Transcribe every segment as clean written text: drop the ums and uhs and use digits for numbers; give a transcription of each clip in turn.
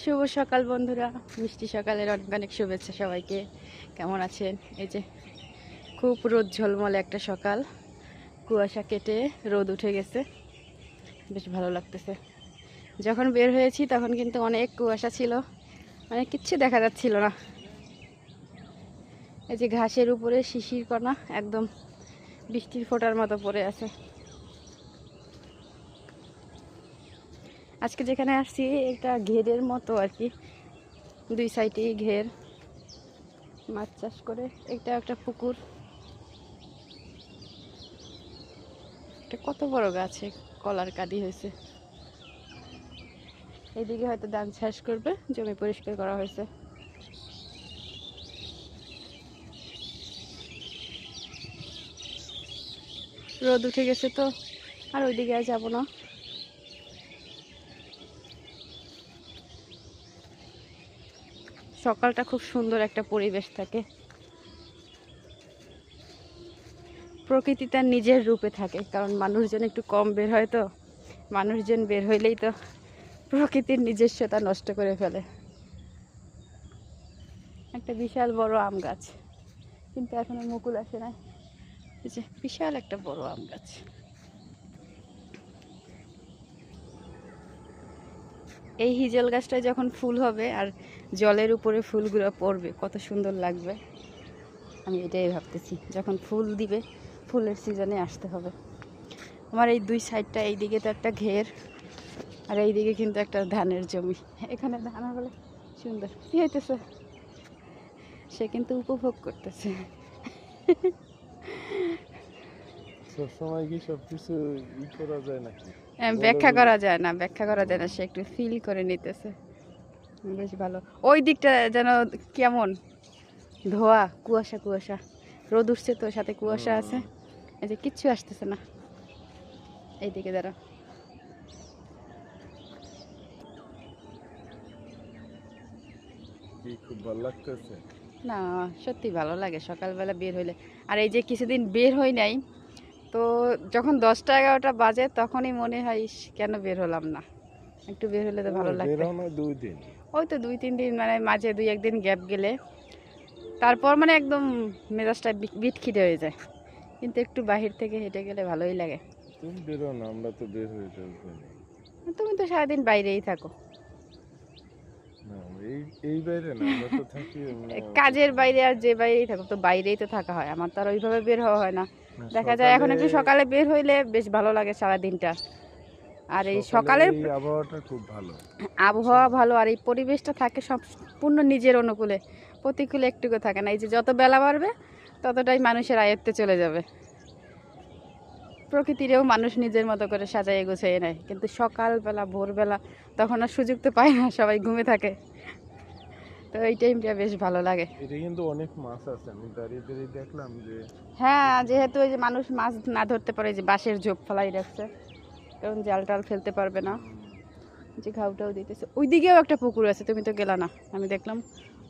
শুভ সকাল বন্ধুরা, মিষ্টি সকালের অনেক অনেক শুভেচ্ছা সবাইকে। কেমন আছেন? এই যে খুব রোদ ঝলমলে একটা সকাল, কুয়াশা কেটে রোদ উঠে গেছে, বেশ ভালো লাগতেছে। যখন বের হয়েছি তখন কিন্তু অনেক কুয়াশা ছিল, মানে কিচ্ছু দেখা যাচ্ছিল না। এই যে ঘাসের উপরে শিশির কণা একদম বৃষ্টির ফোঁটার মতো পড়ে আছে। আজকে যেখানে আসছি এটা ঘেরের মতো আর কি, দুই সাইডেই ঘের, মাছ চাষ করে। এটা একটা পুকুর, এটা কত বড় গাছে কলার কাঁদি হয়েছে। এইদিকে হয়তো ধান চাষ করবে, জমি পরিষ্কার করা হয়েছে। রোদ উঠে গেছে তো আর ওইদিকে আর যাবো না। সকালটা খুব সুন্দর একটা পরিবেশ থাকে, প্রকৃতি তার নিজের রূপে থাকে, কারণ মানুষজন একটু কম বের হয় তো, মানুষজন বের হইলেই তো প্রকৃতির নিজস্বতা নষ্ট করে ফেলে। একটা বিশাল বড় আম গাছ, কিন্তু এখনো মুকুল আসে না। এই যে বিশাল একটা বড় আম গাছ। এই হিজল গাছটায় যখন ফুল হবে আর জলের উপরে ফুলগুলো পড়বে, কত সুন্দর লাগবে। আমি এটাই ভাবতেছি, যখন ফুল দিবে, ফুলের সিজনে আসতে হবে। আমার এই দুই সাইডটা, এইদিকে তো একটা ঘের আর এইদিকে কিন্তু একটা ধানের জমি। এখানে ধান হলে সুন্দর কি হইতেছে, সে কিন্তু উপভোগ করতেছে। সবসময় কি সবকিছু করা যায় নাকি? ব্যাখ্যা করা যায় না, ব্যাখ্যা করা যায় না, সে একটু ফিল করে নিতেছে, বেশ ভালো। ওই দিকটা যেন কেমন ধোয়া, কুয়াশা কুয়াশা, রোদ উঠছে তো সাথে কুয়াশা আছে। এই যে কিচ্ছু আসতেছে না এইদিকে, দাঁড়া। কি খুব ভালো লাগতেছে? না, সত্যি ভালো লাগে সকালবেলা বের হইলে। আর এই যে কিছুদিন বের হই নাই, তো যখন 10টা 11টা বাজে তখনই মনে হয় ইস, কেন বের হলাম না, একটু বের হলে তো ভালো লাগবে। বেরোনো 2 দিন, ওই তো 2-3 দিন, মানে মাঝে 2-1 দিন গ্যাপ গেলে তারপর মানে একদম মেজাজটা বিটখিটে হয়ে যায়। কিন্তু একটু বাহির থেকে হেঁটে গেলে ভালোই লাগে। তুমি বেরো না, আমরা তো বের হয়ে যাবো। তুমি তো সারাদিন বাইরেই থাকো। না, এই বাইরে না, আমরা তো থাকি কাজের বাইরে আর যে বাইরেই থাকো, তো বাইরেই তো থাকা হয়, আমার তো আর ওইভাবে বের হওয়া হয় না। দেখা যায় এখন একটু সকালে বের হইলে বেশ ভালো লাগে সারা দিনটা। আর এই সকালের আবহাওয়াটা খুব ভালো, আবহাওয়া ভালো, আর এই পরিবেশটা থাকে সম্পূর্ণ নিজের অনুকূলে, প্রতিকূলে একটুকু থাকে না। এই যে যত বেলা বাড়বে ততটাই মানুষের আয়ত্তে চলে যাবে। প্রকৃতিরেও মানুষ নিজের মতো করে সাজাইয়ে গুছিয়ে নেয়, কিন্তু সকালবেলা ভোরবেলা তখন আর সুযোগ তো পায় না, সবাই ঘুমে থাকে। তো এই টাইমটা বেশ ভালো লাগে। এটা কিন্তু অনেক মাছ আছে, আমি দাঁড়িয়ে দাঁড়িয়ে দেখলাম যে। হ্যাঁ, যেহেতু ওই যে মানুষ মাছ না ধরতে পারে, যে বাঁশের ঝোপ ফেলাই রাখছে, কারণ জাল টাল ফেলতে পারবে না। যে ঘাউটাও দিতেছে, ওই দিকেও একটা পুকুর আছে, তুমি তো গেলা না, আমি দেখলাম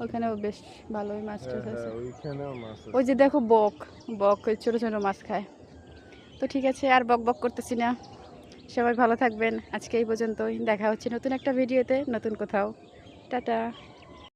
ওইখানেও বেশ ভালোই মাছ টাছ আছে। ওইখানেও মাছ আছে। ওই যে দেখো বক, বক ওই ছোটো ছোটো মাছ খায়। তো ঠিক আছে, আর বক বক করতেছি না, সবাই ভালো থাকবেন। আজকে এই পর্যন্তই, দেখা হচ্ছে নতুন একটা ভিডিওতে, নতুন কোথাও। টাটা।